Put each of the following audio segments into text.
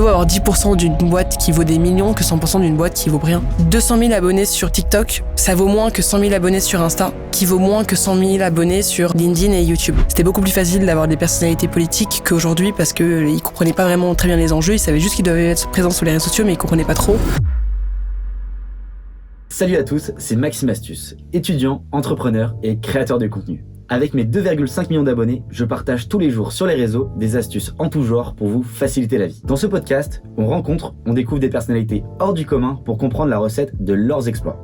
vaut avoir 10% d'une boîte qui vaut des millions que 100% d'une boîte qui vaut rien. 200 000 abonnés sur TikTok, ça vaut moins que 100 000 abonnés sur Insta, qui vaut moins que 100 000 abonnés sur LinkedIn et YouTube. C'était beaucoup plus facile d'avoir des personnalités politiques qu'aujourd'hui parce qu'ils comprenaient pas vraiment très bien les enjeux, ils savaient juste qu'ils devaient être présents sur les réseaux sociaux mais ils comprenaient pas trop. Salut à tous, c'est Maxime Astuce, étudiant, entrepreneur et créateur de contenu. Avec mes 2,5 millions d'abonnés, je partage tous les jours sur les réseaux des astuces en tout genre pour vous faciliter la vie. Dans ce podcast, on rencontre, on découvre des personnalités hors du commun pour comprendre la recette de leurs exploits.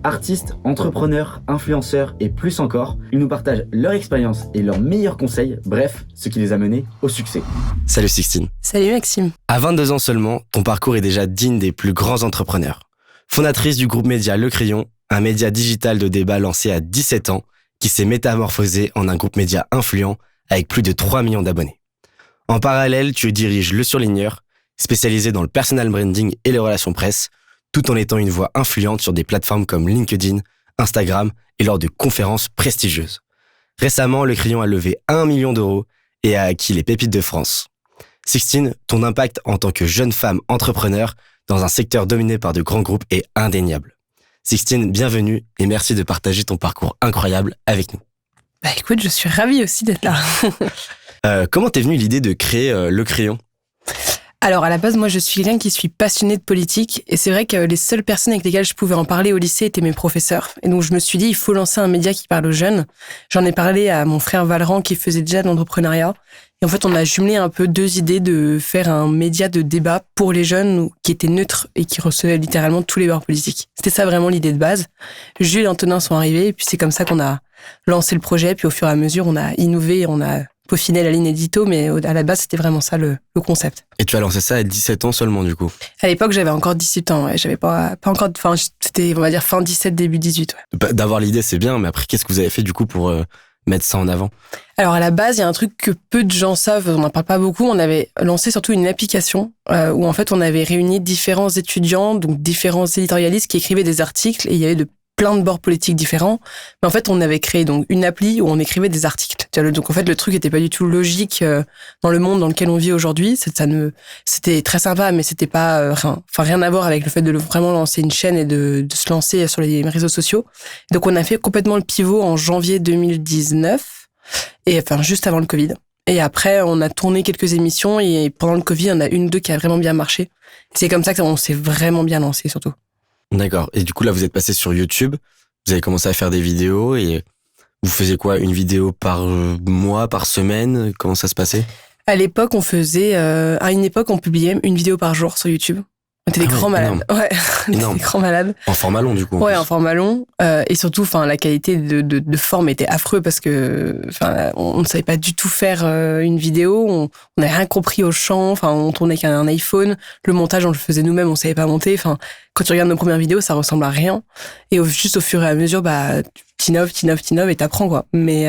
Artistes, entrepreneurs, influenceurs et plus encore, ils nous partagent leur expérience et leurs meilleurs conseils, bref, ce qui les a menés au succès. Salut Sixtine. Salut Maxime. À 22 ans seulement, ton parcours est déjà digne des plus grands entrepreneurs. Fondatrice du groupe média Le Crayon, un média digital de débat lancé à 17 ans, qui s'est métamorphosé en un groupe média influent avec plus de 3 millions d'abonnés. En parallèle, tu diriges Le Surligneur, spécialisé dans le personal branding et les relations presse, tout en étant une voix influente sur des plateformes comme LinkedIn, Instagram et lors de conférences prestigieuses. Récemment, Le Crayon a levé 1 million d'euros et a acquis les pépites de France. Sixtine, ton impact en tant que jeune femme entrepreneur dans un secteur dominé par de grands groupes est indéniable. Sixtine, bienvenue et merci de partager ton parcours incroyable avec nous. Bah écoute, je suis ravie aussi d'être là. Comment t'es venue l'idée de créer Le Crayon ? Alors à la base, moi je suis quelqu'un qui suis passionné de politique et c'est vrai que les seules personnes avec lesquelles je pouvais en parler au lycée étaient mes professeurs. Et donc je me suis dit, il faut lancer un média qui parle aux jeunes. J'en ai parlé à mon frère Valran qui faisait déjà de l'entrepreneuriat. Et en fait, on a jumelé un peu deux idées de faire un média de débat pour les jeunes qui était neutre et qui recevait littéralement tous les bords politiques. C'était ça vraiment l'idée de base. Jules et Antonin sont arrivés et puis c'est comme ça qu'on a lancé le projet. Puis au fur et à mesure, on a innové, on a peaufiné la ligne édito, mais à la base, c'était vraiment ça le concept. Et tu as lancé ça à 17 ans seulement du coup ? À l'époque, j'avais encore 18 ans, ouais. J'avais pas encore, enfin, c'était, on va dire, fin 17, début 18, ouais. D'avoir l'idée, c'est bien, mais après, qu'est-ce que vous avez fait du coup pour mettre ça en avant ? Alors à la base, il y a un truc que peu de gens savent, on n'en parle pas beaucoup. On avait lancé surtout une application où en fait on avait réuni différents étudiants, donc différents éditorialistes qui écrivaient des articles et il y avait plein de bords politiques différents. Mais en fait, on avait créé donc une appli où on écrivait des articles. Donc en fait, le truc était pas du tout logique dans le monde dans lequel on vit aujourd'hui. C'était très sympa, mais c'était pas rien à voir avec le fait de vraiment lancer une chaîne et de se lancer sur les réseaux sociaux. Donc on a fait complètement le pivot en janvier 2019. Et enfin, juste avant le Covid. Et après, on a tourné quelques émissions et pendant le Covid, il y en a une, deux qui a vraiment bien marché. C'est comme ça qu'on s'est vraiment bien lancé, surtout. D'accord. Et du coup, là, vous êtes passé sur YouTube. Vous avez commencé à faire des vidéos et vous faisiez quoi ? Une vidéo par mois, par semaine ? Comment ça se passait ? À l'époque, à une époque, on publiait une vidéo par jour sur YouTube. On était des grands malades. Ouais, on était des grands malades. En format long, du coup. Ouais, en format long. Et surtout, la qualité de forme était affreuse parce que, on ne savait pas du tout faire une vidéo. On n'avait rien compris au champ. On tournait avec un iPhone. Le montage, on le faisait nous-mêmes. On savait pas monter. Quand tu regardes nos premières vidéos, ça ressemble à rien. Et juste au fur et à mesure, t'innoves et t'apprends, quoi. Mais,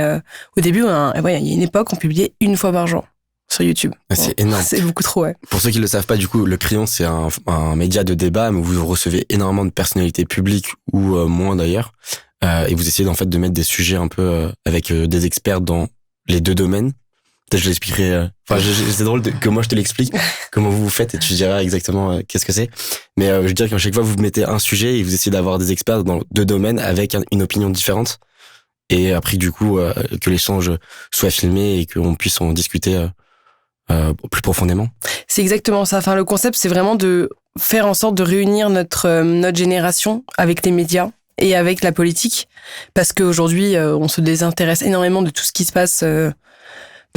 au début, il y a une époque, on publiait une fois par jour sur YouTube. C'est énorme. C'est beaucoup trop, ouais. Pour ceux qui le savent pas, du coup, Le Crayon, c'est un média de débat, mais vous recevez énormément de personnalités publiques ou moins d'ailleurs, et vous essayez en fait de mettre des sujets un peu avec des experts dans les deux domaines. Peut-être je l'expliquerai. C'est drôle que moi je te l'explique comment vous faites et tu diras exactement qu'est-ce que c'est. Mais je dirais qu'à chaque fois vous mettez un sujet et vous essayez d'avoir des experts dans deux domaines avec une opinion différente. Et après du coup que l'échange soit filmé et qu'on puisse en discuter plus profondément. C'est exactement ça. Le concept, c'est vraiment de faire en sorte de réunir notre génération avec les médias et avec la politique, parce qu'aujourd'hui, on se désintéresse énormément de tout ce qui se passe.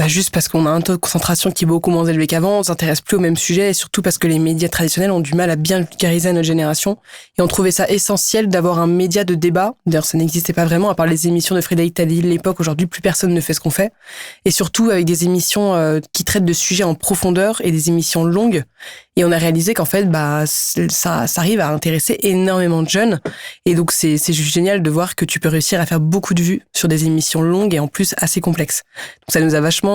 Juste parce qu'on a un taux de concentration qui est beaucoup moins élevé qu'avant, on s'intéresse plus au même sujet et surtout parce que les médias traditionnels ont du mal à bien vulgariser à notre génération et on trouvait ça essentiel d'avoir un média de débat. D'ailleurs, ça n'existait pas vraiment à part les émissions de Frédéric Tadei de l'époque. Aujourd'hui, plus personne ne fait ce qu'on fait et surtout avec des émissions qui traitent de sujets en profondeur et des émissions longues. Et on a réalisé qu'en fait, ça arrive à intéresser énormément de jeunes. Et donc, c'est juste génial de voir que tu peux réussir à faire beaucoup de vues sur des émissions longues et en plus assez complexes. Donc, ça nous a vachement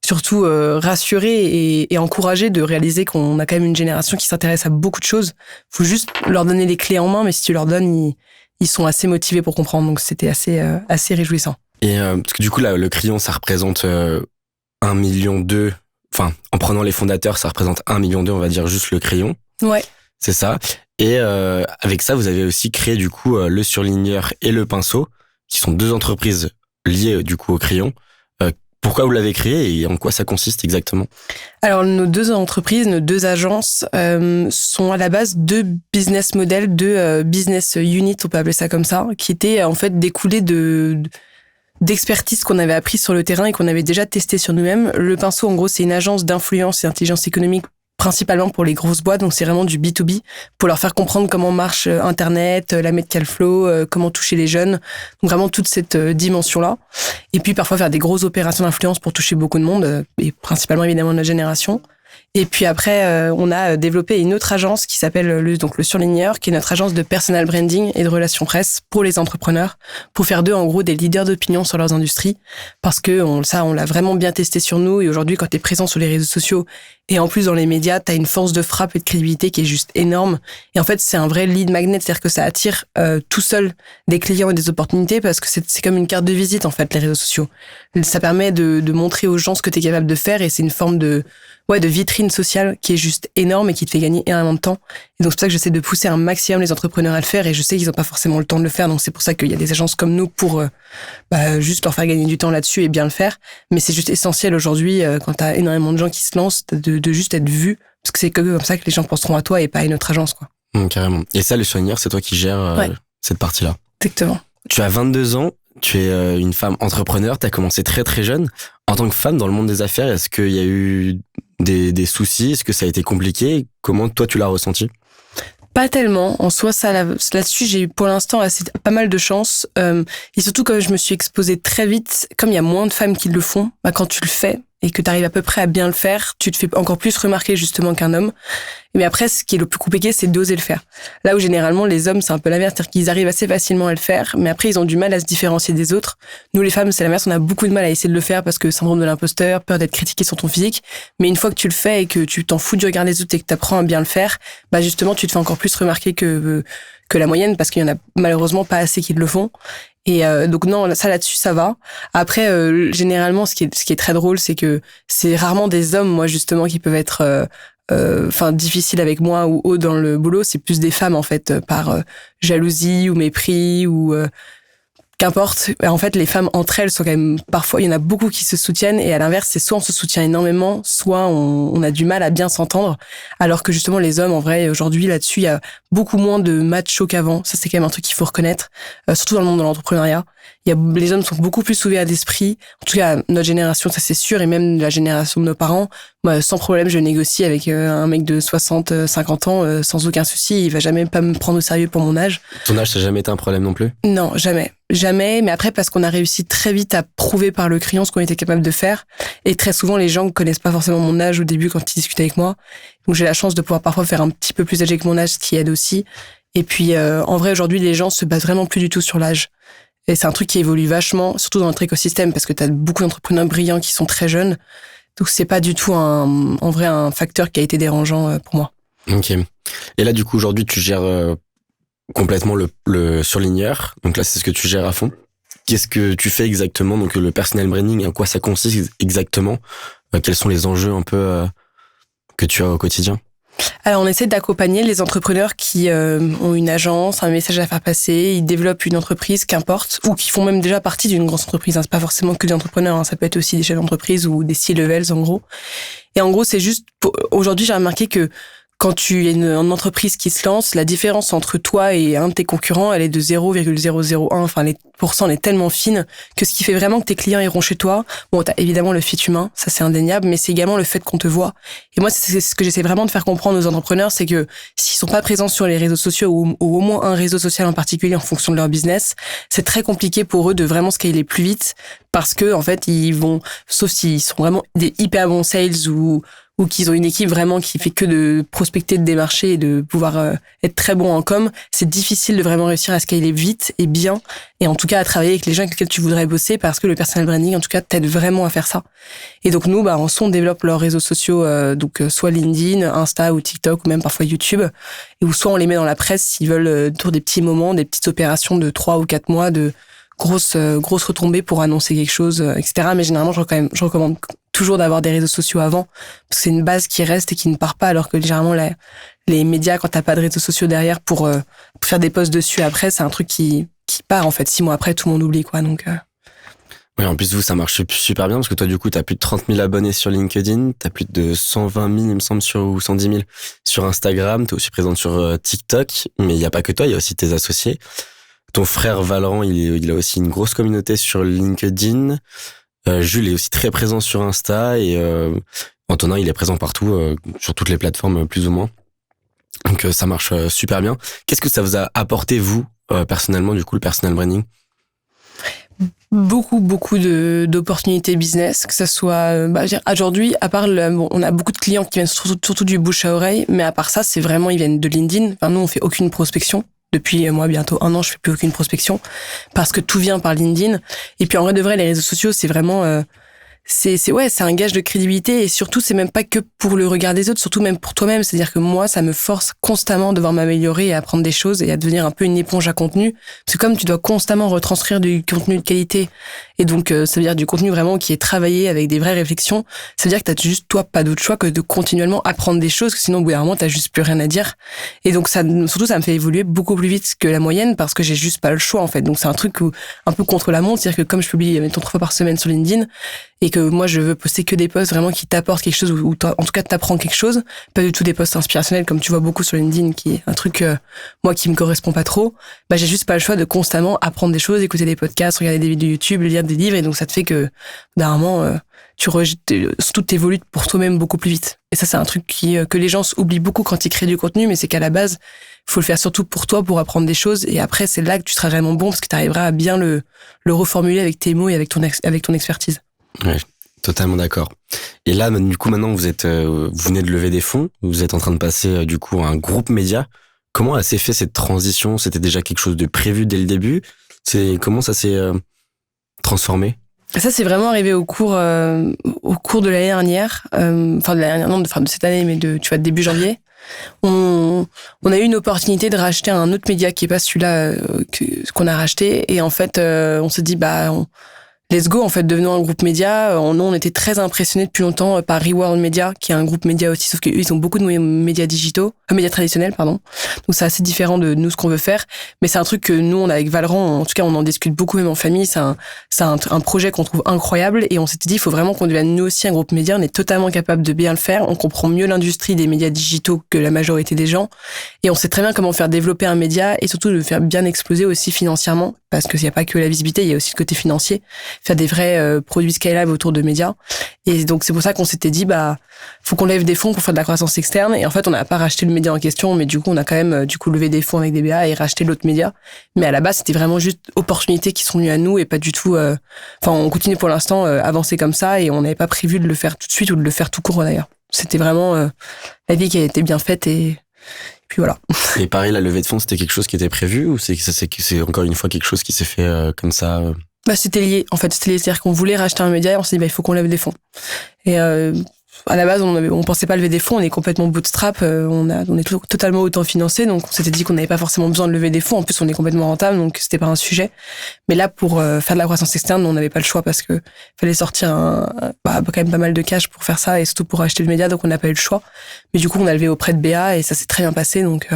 surtout rassurés et encouragés de réaliser qu'on a quand même une génération qui s'intéresse à beaucoup de choses. Faut juste leur donner les clés en main, mais si tu leur donnes, ils sont assez motivés pour comprendre. Donc, c'était assez réjouissant. Et parce que du coup, là, Le Crayon, ça représente 1,2 million en prenant les fondateurs, ça représente 1,2 million, on va dire juste le crayon. Ouais. C'est ça. Et avec ça, vous avez aussi créé du coup le Surligneur et le Pinceau, qui sont 2 entreprises liées du coup au crayon. Pourquoi vous l'avez créé et en quoi ça consiste exactement? Alors, nos 2 entreprises, nos 2 agences sont à la base 2 business models, 2 business units, on peut appeler ça comme ça, qui étaient en fait découlés d'expertise qu'on avait appris sur le terrain et qu'on avait déjà testé sur nous-mêmes. Le Pinceau, en gros, c'est une agence d'influence et intelligence économique principalement pour les grosses boîtes, donc c'est vraiment du B2B, pour leur faire comprendre comment marche Internet, la Medical Flow, comment toucher les jeunes, donc vraiment toute cette dimension-là. Et puis parfois faire des grosses opérations d'influence pour toucher beaucoup de monde, et principalement évidemment notre génération. Et puis après, on a développé une autre agence qui s'appelle le Surligneur, qui est notre agence de personal branding et de relations presse pour les entrepreneurs, pour faire d'eux en gros des leaders d'opinion sur leurs industries, parce que on l'a vraiment bien testé sur nous. Et aujourd'hui, quand tu es présent sur les réseaux sociaux et en plus dans les médias, tu as une force de frappe et de crédibilité qui est juste énorme. Et en fait, c'est un vrai lead magnet, c'est-à-dire que ça attire tout seul des clients et des opportunités, parce que c'est comme une carte de visite en fait, les réseaux sociaux. Ça permet de montrer aux gens ce que tu es capable de faire, et c'est une forme de vitrine sociale qui est juste énorme et qui te fait gagner énormément de temps. Et donc c'est pour ça que j'essaie de pousser un maximum les entrepreneurs à le faire, et je sais qu'ils n'ont pas forcément le temps de le faire, donc c'est pour ça qu'il y a des agences comme nous pour juste leur faire gagner du temps là-dessus et bien le faire. Mais c'est juste essentiel aujourd'hui, quand tu as énormément de gens qui se lancent, de juste être vu, parce que c'est comme ça que les gens penseront à toi et pas à une autre agence, quoi. Carrément. Et ça, le Surligneur, c'est toi qui gères cette partie-là. Exactement. Tu as 22 ans, tu es une femme entrepreneur, tu as commencé très très jeune. En tant que femme dans le monde des affaires, est-ce qu'il y a eu des soucis? Est-ce que ça a été compliqué? Comment toi tu l'as ressenti? Pas tellement. En soi, là-dessus, j'ai eu pour l'instant pas mal de chance. Et surtout, comme je me suis exposée très vite, comme il y a moins de femmes qui le font, quand tu le fais et que tu arrives à peu près à bien le faire, tu te fais encore plus remarquer justement qu'un homme. Mais après, ce qui est le plus compliqué, c'est d'oser le faire. Là où généralement les hommes, c'est un peu l'inverse, c'est-à-dire qu'ils arrivent assez facilement à le faire, mais après ils ont du mal à se différencier des autres. Nous les femmes, c'est l'inverse, on a beaucoup de mal à essayer de le faire parce que syndrome de l'imposteur, peur d'être critiqué sur ton physique. Mais une fois que tu le fais et que tu t'en fous du regard des autres et que tu apprends à bien le faire, justement tu te fais encore plus remarquer que la moyenne, parce qu'il y en a malheureusement pas assez qui le font. Et donc non, ça là-dessus ça va. Après généralement ce qui est très drôle, c'est que c'est rarement des hommes, moi justement, qui peuvent être difficiles avec moi ou haut dans le boulot. C'est plus des femmes en fait, par jalousie ou mépris ou qu'importe. En fait, les femmes entre elles sont quand même, parfois il y en a beaucoup qui se soutiennent, et à l'inverse, c'est soit on se soutient énormément, soit on a du mal à bien s'entendre. Alors que justement les hommes, en vrai, aujourd'hui là-dessus, il y a beaucoup moins de macho qu'avant. Ça, c'est quand même un truc qu'il faut reconnaître, surtout dans le monde de l'entrepreneuriat. Les hommes sont beaucoup plus ouverts d'esprit. En tout cas, notre génération, ça c'est sûr, et même la génération de nos parents. Moi, sans problème, je négocie avec un mec de 60, 50 ans, sans aucun souci. Il va jamais pas me prendre au sérieux pour mon âge. Ton âge, ça n'a jamais été un problème non plus? Non, jamais. Jamais, mais après, parce qu'on a réussi très vite à prouver par le crayon ce qu'on était capable de faire. Et très souvent, les gens ne connaissent pas forcément mon âge au début quand ils discutent avec moi. Donc j'ai la chance de pouvoir parfois faire un petit peu plus âgé que mon âge, ce qui aide aussi. Et puis, en vrai, aujourd'hui, les gens se basent vraiment plus du tout sur l'âge. Et c'est un truc qui évolue vachement, surtout dans notre écosystème, parce que tu as beaucoup d'entrepreneurs brillants qui sont très jeunes. Donc c'est pas du tout en vrai un facteur qui a été dérangeant pour moi. Ok. Et là, du coup, aujourd'hui, tu gères complètement le Surligneur. Donc là, c'est ce que tu gères à fond. Qu'est-ce que tu fais exactement? Donc le personal branding, en quoi ça consiste exactement? Quels sont les enjeux un peu que tu as au quotidien? Alors, on essaie d'accompagner les entrepreneurs qui ont une agence, un message à faire passer, ils développent une entreprise, qu'importe, ou qui font même déjà partie d'une grosse entreprise. C'est pas forcément que des entrepreneurs, ça peut être aussi des chefs d'entreprise ou des C-levels, en gros. Et en gros, c'est juste... Aujourd'hui, j'ai remarqué que quand tu es une entreprise qui se lance, la différence entre toi et un de tes concurrents, elle est de 0,001. Enfin, les pourcents, elle est tellement fine que ce qui fait vraiment que tes clients iront chez toi, bon, t'as évidemment le fit humain, ça c'est indéniable, mais c'est également le fait qu'on te voit. Et moi, c'est ce que j'essaie vraiment de faire comprendre aux entrepreneurs, c'est que s'ils sont pas présents sur les réseaux sociaux ou au moins un réseau social en particulier en fonction de leur business, c'est très compliqué pour eux de vraiment scaler plus vite, parce que en fait, ils vont, sauf s'ils sont vraiment des hyper bons sales ou qu'ils ont une équipe vraiment qui fait que de prospecter, de démarcher et de pouvoir être très bon en com, c'est difficile de vraiment réussir à scaler vite et bien, et en tout cas à travailler avec les gens avec lesquels tu voudrais bosser, parce que le personal branding, en tout cas, t'aide vraiment à faire ça. Et donc nous, en son, on développe leurs réseaux sociaux, donc soit LinkedIn, Insta ou TikTok, ou même parfois YouTube, et ou soit on les met dans la presse s'ils veulent pour des petits moments, des petites opérations de 3 ou 4 mois de grosses retombées pour annoncer quelque chose, etc. Mais généralement, je recommande toujours d'avoir des réseaux sociaux avant, parce que c'est une base qui reste et qui ne part pas, alors que généralement les médias, quand t'as pas de réseaux sociaux derrière pour faire des posts dessus après, c'est un truc qui part en fait. 6 mois après, tout le monde oublie quoi. Donc Oui, en plus, vous, ça marche super bien parce que toi, du coup, t'as plus de 30 000 abonnés sur LinkedIn, t'as plus de 120 000, il me semble, ou 110 000 sur Instagram, t'es aussi présente sur TikTok, mais il n'y a pas que toi, il y a aussi tes associés. Ton frère Valorant, il a aussi une grosse communauté sur LinkedIn. Jules est aussi très présent sur Insta et Antonin, il est présent partout, sur toutes les plateformes, plus ou moins. Donc, ça marche super bien. Qu'est-ce que ça vous a apporté, vous, personnellement, du coup, le personal branding? beaucoup d'opportunités business, que ça soit aujourd'hui, à part on a beaucoup de clients qui viennent surtout du bouche à oreille, mais à part ça, c'est vraiment ils viennent de LinkedIn. Enfin, nous on fait aucune prospection depuis moi bientôt 1 an, je fais plus aucune prospection parce que tout vient par LinkedIn. Et puis en vrai de vrai, les réseaux sociaux, c'est vraiment c'est un gage de crédibilité et surtout c'est même pas que pour le regard des autres, surtout même pour toi-même. C'est-à-dire que moi, ça me force constamment de devoir m'améliorer et à apprendre des choses et à devenir un peu une éponge à contenu. Parce que comme tu dois constamment retranscrire du contenu de qualité et donc ça veut dire du contenu vraiment qui est travaillé avec des vraies réflexions, ça veut dire que t'as juste toi pas d'autre choix que de continuellement apprendre des choses, que sinon au bout d'un moment t'as juste plus rien à dire. Et donc ça me fait évoluer beaucoup plus vite que la moyenne parce que j'ai juste pas le choix en fait. Donc c'est un truc un peu contre la montre, c'est-à-dire que comme je publie mettons 3 fois par semaine sur LinkedIn et que moi je veux poster que des posts vraiment qui t'apportent quelque chose ou en tout cas t'apprends quelque chose, pas du tout des posts inspirationnels comme tu vois beaucoup sur LinkedIn qui est un truc moi qui me correspond pas trop, j'ai juste pas le choix de constamment apprendre des choses, écouter des podcasts, regarder des vidéos YouTube, lire des livres et donc ça te fait que d'un moment surtout t'évolues pour toi-même beaucoup plus vite. Et ça c'est un truc que les gens oublient beaucoup quand ils créent du contenu, mais c'est qu'à la base faut le faire surtout pour toi, pour apprendre des choses et après c'est là que tu seras vraiment bon parce que tu arriveras à bien le reformuler avec tes mots et avec ton expertise. Ouais, totalement d'accord. Et là, du coup, maintenant, vous venez de lever des fonds, vous êtes en train de passer, du coup, à un groupe média. Comment elle s'est fait cette transition? C'était déjà quelque chose de prévu dès le début? Comment ça s'est transformé? Ça, c'est vraiment arrivé au cours de l'année dernière, de cette année, mais tu vois, début janvier. On a eu une opportunité de racheter un autre média qui est pas celui-là qu'on a racheté. Et en fait, on s'est dit, let's go, en fait, devenons un groupe média. On était très impressionnés depuis longtemps par Reworld Media, qui est un groupe média aussi, sauf qu'eux, ils ont beaucoup de médias médias traditionnels, pardon. Donc, c'est assez différent de nous, ce qu'on veut faire. Mais c'est un truc que nous, on a avec Valorant, en tout cas, on en discute beaucoup, même en famille. C'est un projet qu'on trouve incroyable. Et on s'était dit, il faut vraiment qu'on devienne nous aussi un groupe média. On est totalement capable de bien le faire. On comprend mieux l'industrie des médias digitaux que la majorité des gens. Et on sait très bien comment faire développer un média et surtout le faire bien exploser aussi financièrement. Parce qu'il n'y a pas que la visibilité, il y a aussi le côté financier. Faire des vrais produits scalables autour de médias. Et donc, c'est pour ça qu'on s'était dit, faut qu'on lève des fonds pour faire de la croissance externe. Et en fait, on n'a pas racheté le média en question, mais du coup, on a quand même, levé des fonds avec des BA et racheté l'autre média. Mais à la base, c'était vraiment juste opportunités qui sont venues à nous et pas du tout, on continue pour l'instant, avancer comme ça et on n'avait pas prévu de le faire tout de suite ou de le faire tout court d'ailleurs. C'était vraiment, la vie qui a été bien faite et puis voilà. Et pareil, la levée de fonds, c'était quelque chose qui était prévu ou c'est encore une fois quelque chose qui s'est fait comme ça? C'était lié. En fait, c'était lié. C'est-à-dire qu'on voulait racheter un média et on s'est dit, il faut qu'on lève des fonds. Et à la base, on pensait pas lever des fonds. On est complètement bootstrap. On est totalement autofinancé. Donc, on s'était dit qu'on n'avait pas forcément besoin de lever des fonds. En plus, on est complètement rentable. Donc, c'était pas un sujet. Mais là, pour faire de la croissance externe, on n'avait pas le choix parce que fallait sortir quand même pas mal de cash pour faire ça et surtout pour acheter le média. Donc, on n'a pas eu le choix. Mais du coup, on a levé auprès de BA et ça s'est très bien passé. Donc,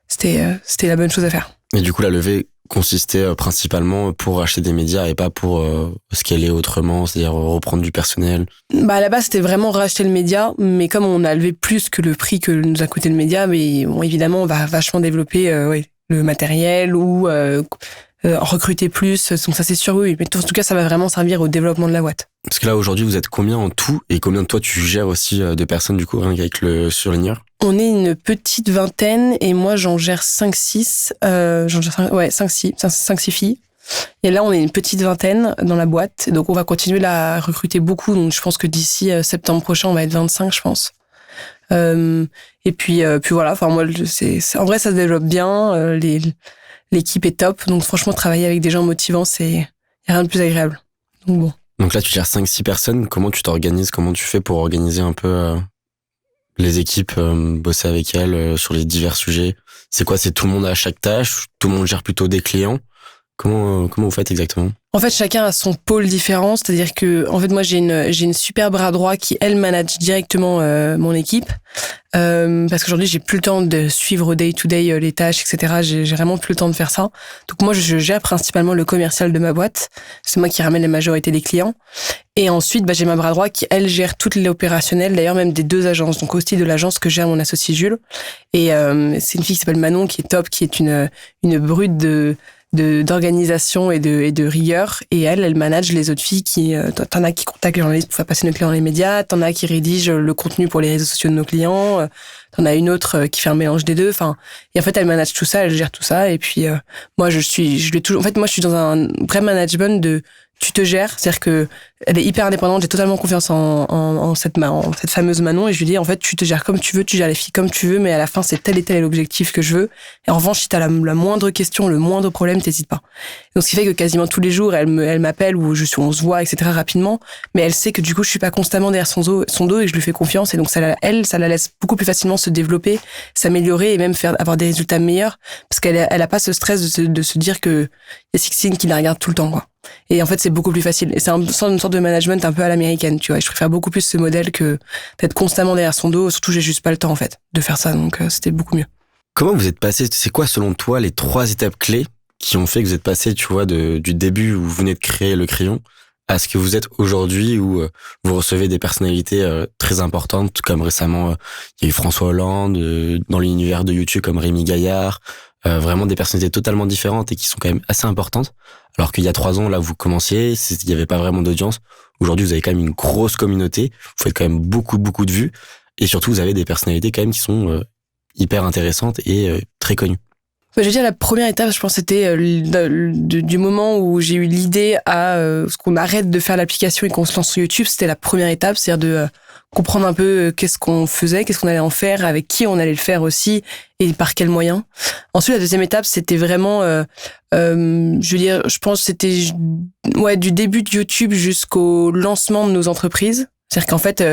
c'était la bonne chose à faire. Et du coup, la levée consistait principalement pour acheter des médias et pas pour scaler autrement, c'est-à-dire reprendre du personnel? À la base, c'était vraiment racheter le média, mais comme on a levé plus que le prix que nous a coûté le média, mais bon, évidemment, on va vachement développer le matériel ou recruter plus. Donc ça, c'est sûr, oui. Mais en tout cas, ça va vraiment servir au développement de la boîte. Parce que là, aujourd'hui, vous êtes combien en tout et combien de toi tu gères aussi de personnes, du coup, rien qu'avec le surligneur? On est une petite vingtaine et moi, j'en gère 5-6. 5-6 filles. Et là, on est une petite vingtaine dans la boîte. Donc, on va continuer à recruter beaucoup. Donc, je pense que d'ici septembre prochain, on va être 25, je pense. Et puis voilà. Enfin, moi, en vrai, ça se développe bien. L'équipe est top. Donc, franchement, travailler avec des gens motivants, y a rien de plus agréable. Donc, bon. Donc là, tu gères 5-6 personnes. Comment tu t'organises? Comment tu fais pour organiser un peu les équipes, bosser avec elles sur les divers sujets? C'est quoi? C'est tout le monde à chaque tâche? Tout le monde gère plutôt des clients? Comment vous faites exactement? En fait, chacun a son pôle différent, c'est-à-dire que, en fait, moi, j'ai une super bras droit qui, elle, manage directement mon équipe, parce qu'aujourd'hui, j'ai plus le temps de suivre au day-to-day les tâches, etc. J'ai vraiment plus le temps de faire ça. Donc moi, je gère principalement le commercial de ma boîte. C'est moi qui ramène la majorité des clients. Et ensuite, j'ai ma bras droit qui, elle, gère toutes les opérationnelles, d'ailleurs même des 2 agences, donc aussi de l'agence que gère mon associé Jules. Et c'est une fille qui s'appelle Manon, qui est top, qui est une brute d'organisation et de rigueur, et elle manage les autres filles qui t'en as qui contactent les journalistes pour faire passer nos clients dans les médias, t'en as qui rédigent le contenu pour les réseaux sociaux de nos clients, t'en as une autre qui fait un mélange des deux, enfin, et en fait elle manage tout ça, elle gère tout ça, et puis moi je l'ai toujours, en fait moi je suis dans un vrai management de tu te gères, c'est-à-dire que elle est hyper indépendante, j'ai totalement confiance en cette fameuse Manon, et je lui dis en fait tu te gères comme tu veux, tu gères les filles comme tu veux, mais à la fin c'est tel et tel est l'objectif que je veux. Et en revanche si t'as la moindre question, le moindre problème, t'hésites pas. Donc ce qui fait que quasiment tous les jours elle m'appelle ou on se voit, etc. rapidement, mais elle sait que du coup je suis pas constamment derrière son dos et que je lui fais confiance, et donc ça la laisse beaucoup plus facilement se développer, s'améliorer et même avoir des résultats meilleurs, parce qu'elle a pas ce stress de se dire que il y a Sixtine qui la regarde tout le temps, quoi. Et en fait, c'est beaucoup plus facile. Et c'est une sorte de management un peu à l'américaine, tu vois. Et je préfère beaucoup plus ce modèle que d'être constamment derrière son dos. Surtout, j'ai juste pas le temps, en fait, de faire ça. Donc, c'était beaucoup mieux. Comment vous êtes passé, c'est quoi, selon toi, les 3 étapes clés qui ont fait que vous êtes passé, tu vois, du début où vous venez de créer le Crayon à ce que vous êtes aujourd'hui, où vous recevez des personnalités très importantes, comme récemment, il y a eu François Hollande, dans l'univers de YouTube comme Rémi Gaillard, vraiment des personnalités totalement différentes et qui sont quand même assez importantes. Alors qu'il y a 3 ans, là, vous commenciez, il y avait pas vraiment d'audience. Aujourd'hui, vous avez quand même une grosse communauté, vous faites quand même beaucoup de vues, et surtout, vous avez des personnalités quand même qui sont hyper intéressantes et très connues. Je veux dire, la première étape, je pense, c'était du moment où j'ai eu l'idée à ce qu'on arrête de faire l'application et qu'on se lance sur YouTube. C'était la première étape, c'est-à-dire de comprendre un peu qu'est-ce qu'on faisait, qu'est-ce qu'on allait en faire, avec qui on allait le faire aussi et par quels moyens. Ensuite, la deuxième étape, c'était vraiment, je veux dire, je pense que c'était du début de YouTube jusqu'au lancement de nos entreprises. C'est-à-dire qu'en fait,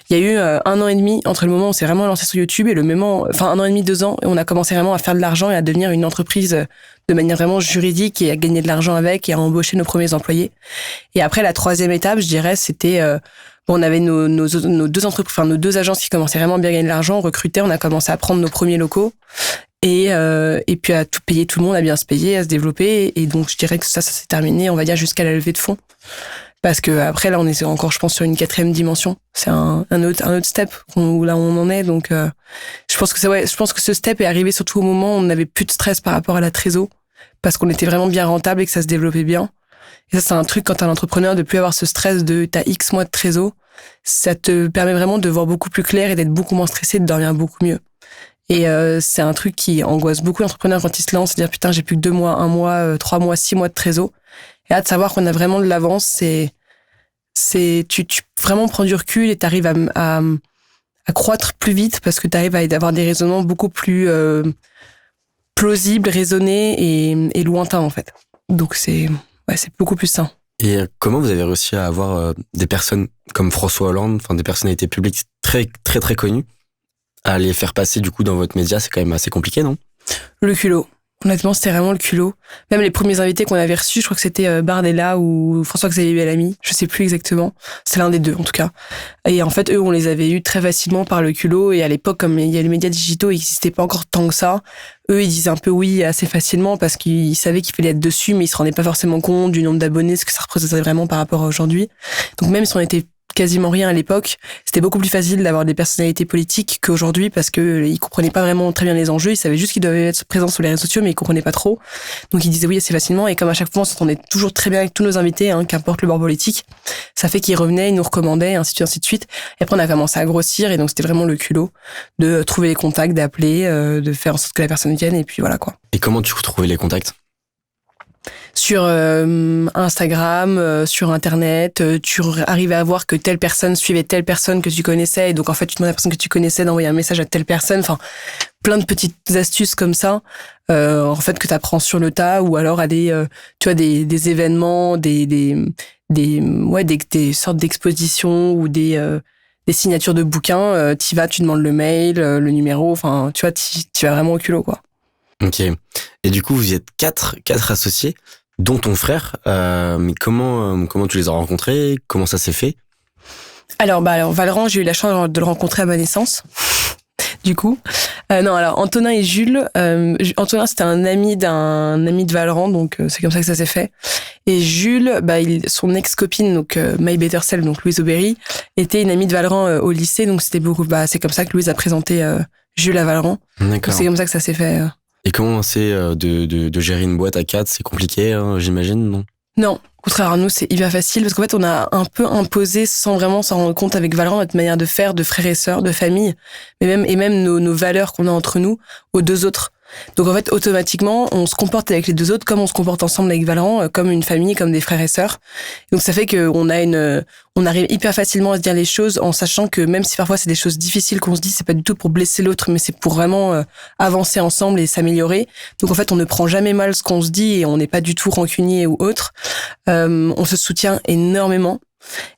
il y a eu 1 an et demi entre le moment où on s'est vraiment lancé sur YouTube et le moment, 1 an et demi, 2 ans, et on a commencé vraiment à faire de l'argent et à devenir une entreprise de manière vraiment juridique et à gagner de l'argent avec et à embaucher nos premiers employés. Et après, la troisième étape, je dirais, c'était, on avait nos 2 entreprises, nos 2 agences qui commençaient vraiment à bien gagner de l'argent, on recrutait, on a commencé à prendre nos premiers locaux et puis à tout payer, tout le monde, à bien se payer, à se développer. Et donc, je dirais que ça s'est terminé, on va dire, jusqu'à la levée de fonds. Parce que après, là, on est encore, je pense, sur une 4e dimension. C'est un autre step où là, on en est. Donc, je pense que ce step est arrivé surtout au moment où on n'avait plus de stress par rapport à la trésor. Parce qu'on était vraiment bien rentable et que ça se développait bien. Et ça, c'est un truc quand t'es un entrepreneur de plus avoir ce stress de t'as X mois de trésor. Ça te permet vraiment de voir beaucoup plus clair et d'être beaucoup moins stressé, de dormir beaucoup mieux. Et c'est un truc qui angoisse beaucoup l'entrepreneur quand il se lance, se dire putain, j'ai plus que 2 mois, 1 mois, 3 mois, 6 mois de trésor. Et là, de savoir qu'on a vraiment de l'avance, tu vraiment prends du recul et t'arrives à croître plus vite parce que t'arrives à avoir des raisonnements beaucoup plus plausibles, raisonnés et lointains, en fait. Donc c'est beaucoup plus sain. Et comment vous avez réussi à avoir des personnes comme François Hollande, enfin des personnalités publiques très très très connues, à les faire passer du coup dans votre média? C'est quand même assez compliqué, non? Le culot. Honnêtement, c'était vraiment le culot. Même les premiers invités qu'on avait reçus, je crois que c'était Bardella ou François-Xavier Bellamy, je sais plus exactement. C'est l'un des 2, en tout cas. Et en fait, eux, on les avait eus très facilement par le culot. Et à l'époque, comme il y a les médias digitaux, ils n'existaient pas encore tant que ça. Eux, ils disaient un peu oui assez facilement parce qu'ils savaient qu'il fallait être dessus, mais ils se rendaient pas forcément compte du nombre d'abonnés, ce que ça représentait vraiment par rapport à aujourd'hui. Donc même si on était quasiment rien à l'époque, c'était beaucoup plus facile d'avoir des personnalités politiques qu'aujourd'hui parce que ils comprenaient pas vraiment très bien les enjeux, ils savaient juste qu'ils devaient être présents sur les réseaux sociaux mais ils comprenaient pas trop. Donc ils disaient oui assez facilement et comme à chaque fois on s'entendait toujours très bien avec tous nos invités, qu'importe le bord politique, ça fait qu'ils revenaient, ils nous recommandaient, ainsi de suite. Et après on a commencé à grossir et donc c'était vraiment le culot de trouver les contacts, d'appeler, de faire en sorte que la personne vienne et puis voilà quoi. Et comment tu trouvais les contacts? Sur Instagram, sur Internet, tu arrivais à voir que telle personne suivait telle personne que tu connaissais, et donc en fait tu demandais à la personne que tu connaissais d'envoyer un message à telle personne, enfin plein de petites astuces comme ça, en fait que t'apprends sur le tas, ou alors à des des événements, des sortes d'expositions ou des signatures de bouquins, t'y vas, tu demandes le mail, le numéro, enfin tu vas vraiment au culot quoi. Ok. Et du coup, vous êtes quatre associés. dont ton frère. Mais comment tu les as rencontrés? Comment ça s'est fait? Alors Valorant, j'ai eu la chance de le rencontrer à ma naissance. Du coup, non, alors Antonin et Jules. Antonin, c'était un ami de Valorant, donc c'est comme ça que ça s'est fait. Et Jules, son ex-copine, donc My Better Self, donc Louise Aubéry, était une amie de Valorant au lycée, donc c'était c'est comme ça que Louise a présenté Jules à Valorant. D'accord. Donc c'est comme ça que ça s'est fait. Et comment c'est de gérer une boîte à 4? C'est compliqué, hein, j'imagine, non? Non, au contraire, à nous, c'est hyper facile parce qu'en fait, on a un peu imposé sans vraiment s'en rendre compte avec Valorant notre manière de faire, de frères et sœurs, de famille, mais même nos valeurs qu'on a entre nous aux deux autres. Donc en fait, automatiquement, on se comporte avec les deux autres comme on se comporte ensemble avec Valorant, comme une famille, comme des frères et sœurs. Donc ça fait qu'on arrive hyper facilement à se dire les choses en sachant que même si parfois c'est des choses difficiles qu'on se dit, c'est pas du tout pour blesser l'autre, mais c'est pour vraiment avancer ensemble et s'améliorer. Donc en fait, on ne prend jamais mal ce qu'on se dit et on n'est pas du tout rancunier ou autre. On se soutient énormément.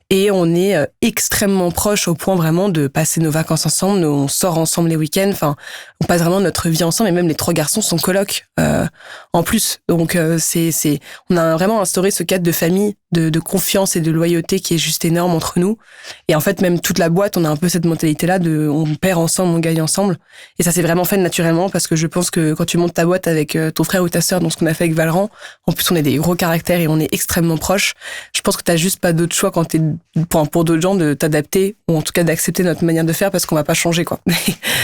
Et on est extrêmement proches au point vraiment de passer nos vacances ensemble. On sort ensemble les week-ends. Enfin, on passe vraiment notre vie ensemble. Et même les 3 garçons sont colocs en plus. Donc on a vraiment instauré ce cadre de famille, de confiance et de loyauté qui est juste énorme entre nous. Et en fait, même toute la boîte, on a un peu cette mentalité-là de on perd ensemble, on gagne ensemble. Et ça s'est vraiment fait naturellement parce que je pense que quand tu montes ta boîte avec ton frère ou ta sœur, dans ce qu'on a fait avec Valorant, en plus on est des gros caractères et on est extrêmement proches. Je pense que t'as juste pas d'autre choix quand t'es pour d'autres gens de t'adapter ou en tout cas d'accepter notre manière de faire parce qu'on va pas changer quoi.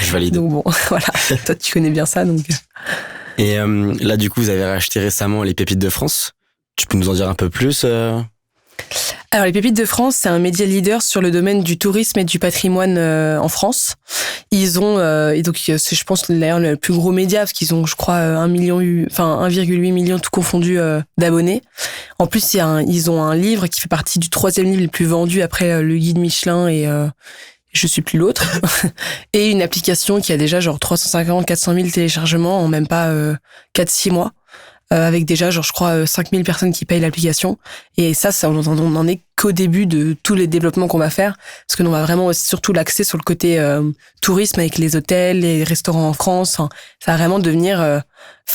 Je valide. Donc bon, voilà. Toi tu connais bien ça donc. Et là du coup vous avez racheté récemment les Pépites de France. Tu peux nous en dire un peu plus Alors les Pépites de France, c'est un média leader sur le domaine du tourisme et du patrimoine en France. Ils ont et donc c'est je pense d'ailleurs le plus gros média parce qu'ils ont je crois 1,8 million tout confondu d'abonnés. En plus ils ont un livre qui fait partie du 3e livre le plus vendu après le guide Michelin et je suis plus l'autre et une application qui a déjà genre 350-400 000 téléchargements en même pas 4-6 mois. Avec déjà, je crois, 5000 personnes qui payent l'application. Et ça, on n'en est qu'au début de tous les développements qu'on va faire. Parce que nous, on va vraiment aussi surtout l'axer sur le côté tourisme avec les hôtels, les restaurants en France. Enfin, ça va vraiment devenir,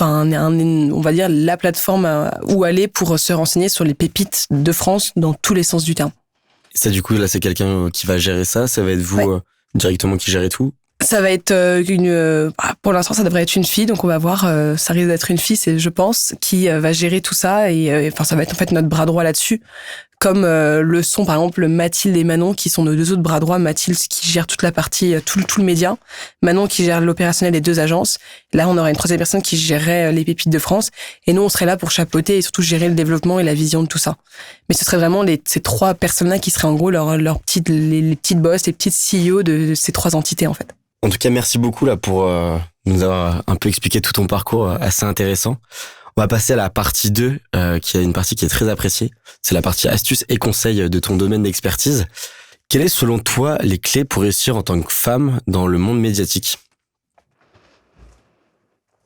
on va dire, la plateforme où aller pour se renseigner sur les pépites de France dans tous les sens du terme. Et ça, du coup, là, c'est quelqu'un qui va gérer ça. Ça va être vous directement qui gérez tout. Ça va être pour l'instant ça devrait être une fille, donc on va voir, ça risque d'être une fille, je pense, qui va gérer tout ça et ça va être en fait notre bras droit là-dessus, comme le sont par exemple Mathilde et Manon qui sont nos 2 autres bras droits. Mathilde qui gère toute la partie, tout le média, Manon qui gère l'opérationnel des 2 agences. Là on aura une 3e personne qui gérerait les Pépites de France et nous on serait là pour chapeauter et surtout gérer le développement et la vision de tout ça. Mais ce serait vraiment ces 3 personnes-là qui seraient en gros les petites boss, les petites CEO de ces 3 entités en fait. En tout cas, merci beaucoup là pour nous avoir un peu expliqué tout ton parcours assez intéressant. On va passer à la partie 2, qui est une partie qui est très appréciée. C'est la partie astuces et conseils de ton domaine d'expertise. Quelles est selon toi les clés pour réussir en tant que femme dans le monde médiatique ?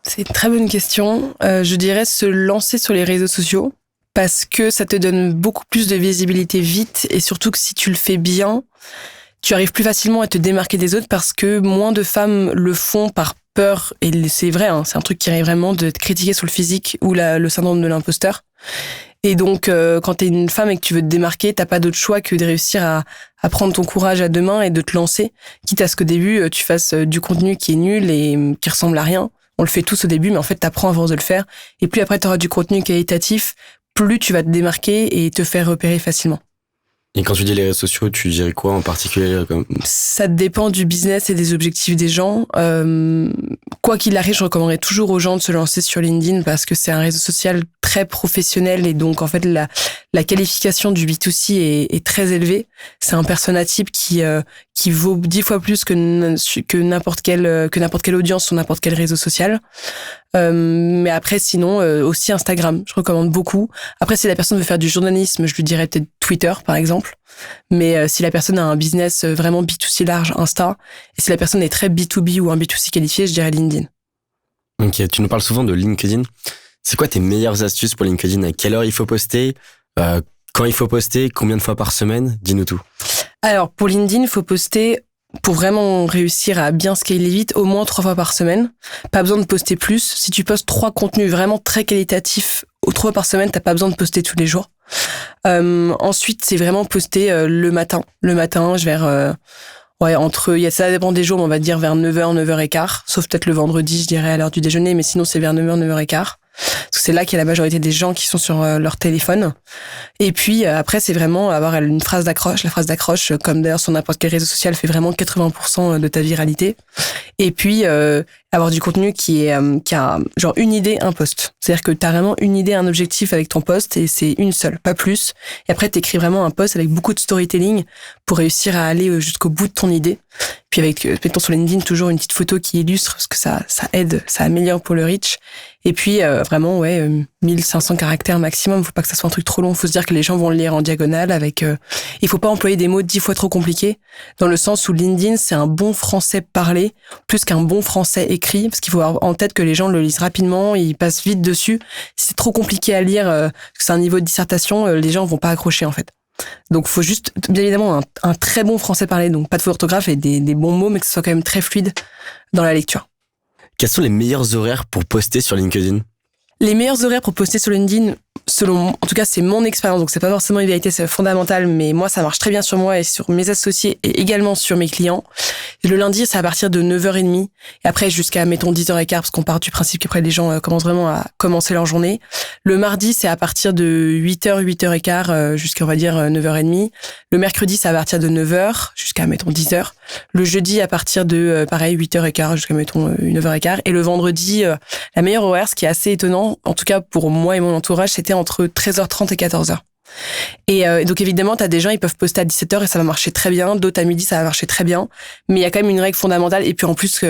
C'est une très bonne question. Je dirais se lancer sur les réseaux sociaux parce que ça te donne beaucoup plus de visibilité vite et surtout que si tu le fais bien, tu arrives plus facilement à te démarquer des autres parce que moins de femmes le font par peur. Et c'est vrai, c'est un truc qui arrive vraiment de te critiquer sur le physique ou le syndrome de l'imposteur. Et donc, quand t'es une femme et que tu veux te démarquer, t'as pas d'autre choix que de réussir à prendre ton courage à 2 mains et de te lancer. Quitte à ce qu'au début, tu fasses du contenu qui est nul et qui ressemble à rien. On le fait tous au début, mais en fait, t'apprends à force de le faire. Et plus après, t'auras du contenu qualitatif, plus tu vas te démarquer et te faire repérer facilement. Et quand tu dis les réseaux sociaux, tu dirais quoi en particulier Ça dépend du business et des objectifs des gens. Quoi qu'il arrive, je recommanderais toujours aux gens de se lancer sur LinkedIn parce que c'est un réseau social très professionnel et donc en fait la qualification du B2C est très élevée. C'est un persona type qui vaut 10 fois plus que n'importe quelle audience sur n'importe quel réseau social. Mais après sinon aussi Instagram, je recommande beaucoup. Après si la personne veut faire du journalisme, je lui dirais peut-être Twitter par exemple. Mais si la personne a un business vraiment B2C large, Insta. Et si la personne est très B2B ou un B2C qualifié, je dirais LinkedIn. Ok, tu nous parles souvent de LinkedIn. C'est quoi tes meilleures astuces pour LinkedIn ? À quelle heure il faut poster ? Quand il faut poster ? Combien de fois par semaine ? Dis-nous tout. Alors, pour LinkedIn, il faut poster, pour vraiment réussir à bien scaler vite, au moins 3 fois par semaine. Pas besoin de poster plus. Si tu postes 3 contenus vraiment très qualitatifs 3 par semaine, t'as pas besoin de poster tous les jours. Ensuite, c'est vraiment poster le matin. Le matin, ça dépend des jours, mais on va dire vers 9h, 9h15. Sauf peut-être le vendredi, je dirais à l'heure du déjeuner, mais sinon c'est vers 9h, 9h15. Parce que c'est là qu'il y a la majorité des gens qui sont sur leur téléphone. Et puis après, c'est vraiment avoir une phrase d'accroche. La phrase d'accroche, comme d'ailleurs sur n'importe quel réseau social, fait vraiment 80% de ta viralité. Et puis avoir du contenu qui a genre une idée, un post. C'est-à-dire que t'as vraiment une idée, un objectif avec ton post et c'est une seule, pas plus. Et après, t'écris vraiment un post avec beaucoup de storytelling pour réussir à aller jusqu'au bout de ton idée. Puis avec, mettons sur LinkedIn, toujours une petite photo qui illustre, parce que ça aide, ça améliore pour le reach. Et puis, vraiment, 1500 caractères maximum. Faut pas que ça soit un truc trop long. Faut se dire que les gens vont le lire en diagonale avec, il faut pas employer des mots 10 fois trop compliqués. Dans le sens où LinkedIn, c'est un bon français parlé, plus qu'un bon français écrit. Parce qu'il faut avoir en tête que les gens le lisent rapidement, ils passent vite dessus. Si c'est trop compliqué à lire, que c'est un niveau de dissertation, les gens vont pas accrocher, en fait. Donc, faut juste, bien évidemment, un très bon français parlé. Donc, pas de faute d'orthographe et des bons mots, mais que ce soit quand même très fluide dans la lecture. Quels sont les meilleurs horaires pour poster sur LinkedIn ? Les meilleurs horaires pour poster sur LinkedIn, en tout cas, c'est mon expérience, donc c'est pas forcément une vérité, c'est fondamental, mais moi, ça marche très bien sur moi et sur mes associés et également sur mes clients. Le lundi, c'est à partir de 9h30 et après jusqu'à, mettons, 10h15, parce qu'on part du principe qu'après les gens commencent vraiment à commencer leur journée. Le mardi, c'est à partir de 8h, 8h15 jusqu'à, on va dire, 9h30. Le mercredi, c'est à partir de 9h jusqu'à, mettons, 10h. Le jeudi, à partir de, pareil, 8h15 jusqu'à, mettons, 9h15. Et le vendredi, la meilleure horaire, ce qui est assez étonnant, en tout cas pour moi et mon entourage, c'était entre 13h30 et 14h. Et donc évidemment, t'as des gens, ils peuvent poster à 17h et ça va marcher très bien. D'autres à midi, ça va marcher très bien. Mais il y a quand même une règle fondamentale. Et puis en plus,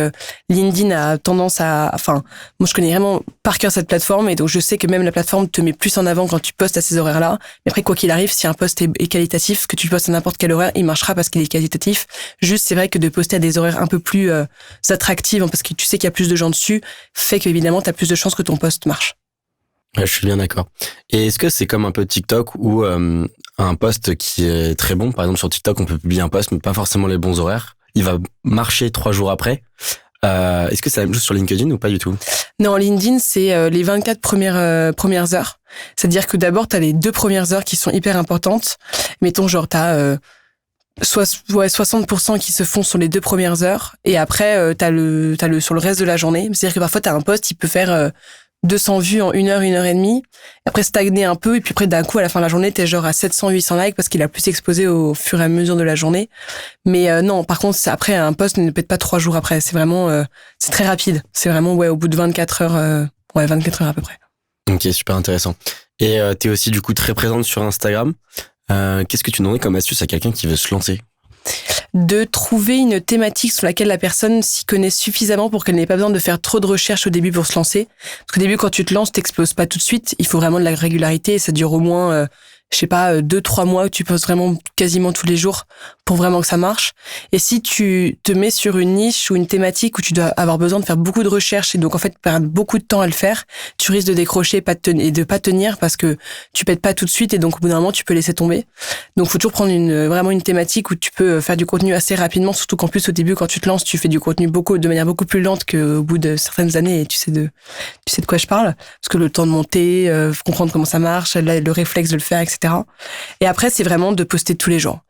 LinkedIn a tendance moi je connais vraiment par cœur cette plateforme et donc je sais que même la plateforme te met plus en avant quand tu postes à ces horaires-là. Mais après, quoi qu'il arrive, si un post est qualitatif, que tu postes à n'importe quel horaire, il marchera parce qu'il est qualitatif. Juste, c'est vrai que de poster à des horaires un peu plus attractifs, parce que tu sais qu'il y a plus de gens dessus, fait qu'évidemment, t'as plus de chances que ton post marche. Ouais, je suis bien d'accord. Et est-ce que c'est comme un peu TikTok où un post qui est très bon, par exemple sur TikTok, on peut publier un post, mais pas forcément les bons horaires, il va marcher 3 jours après. Est-ce que c'est la même chose sur LinkedIn ou pas du tout ? Non, LinkedIn, c'est les 24 premières heures. C'est-à-dire que d'abord, t'as les 2 premières heures qui sont hyper importantes. Mettons, genre, t'as 60% qui se font sur les 2 premières heures. Et après, t'as le sur le reste de la journée. C'est-à-dire que parfois, t'as un post, il peut faire 200 vues en 1 heure, 1 heure et demie. Après, stagner un peu. Et puis après, d'un coup, à la fin de la journée, t'es genre à 700, 800 likes parce qu'il a plus exposé au fur et à mesure de la journée. Mais non, par contre, après, un post ne pète pas 3 jours après. C'est vraiment, c'est très rapide. C'est vraiment, au bout de 24 heures, 24 heures à peu près. Ok, super intéressant. Et t'es aussi du coup très présente sur Instagram. Qu'est-ce que tu donnerais comme astuce à quelqu'un qui veut se lancer ? De trouver une thématique sur laquelle la personne s'y connaît suffisamment pour qu'elle n'ait pas besoin de faire trop de recherches au début pour se lancer. Parce qu'au début, quand tu te lances, t'exploses pas tout de suite. Il faut vraiment de la régularité et ça dure au moins, 2-3 mois où tu postes vraiment quasiment tous les jours pour vraiment que ça marche. Et si tu te mets sur une niche ou une thématique où tu dois avoir besoin de faire beaucoup de recherches et donc en fait perdre beaucoup de temps à le faire, tu risques de décrocher et de pas tenir parce que tu pètes pas tout de suite et donc au bout d'un moment tu peux laisser tomber. Donc faut toujours prendre vraiment une thématique où tu peux faire du contenu assez rapidement, surtout qu'en plus au début quand tu te lances, tu fais du contenu de manière beaucoup plus lente qu'au bout de certaines années et tu sais de quoi je parle parce que le temps de monter, comprendre comment ça marche, le réflexe de le faire, etc. Et après, c'est vraiment de poster tous les jours.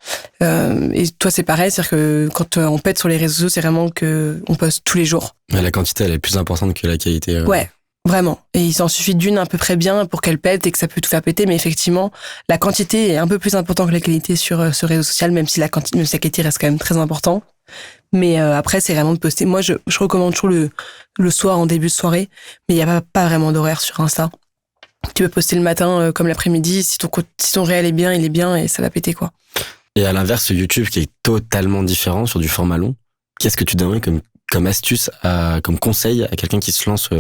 Et toi, c'est pareil, c'est-à-dire que quand on pète sur les réseaux, c'est vraiment que on poste tous les jours. La quantité, elle est plus importante que la qualité. Ouais, vraiment. Et il s'en suffit d'une à peu près bien pour qu'elle pète et que ça peut tout faire péter. Mais effectivement, la quantité est un peu plus importante que la qualité sur ce réseau social, même si la qualité reste quand même très important. Mais après, c'est vraiment de poster. Moi, je recommande toujours le soir, en début de soirée, mais il n'y a pas vraiment d'horaire sur Insta. Tu peux poster le matin comme l'après-midi. Si ton réel est bien, il est bien et ça va péter, quoi. Et à l'inverse, YouTube qui est totalement différent sur du format long, qu'est-ce que tu donnerais comme astuce, comme conseil à quelqu'un qui se lance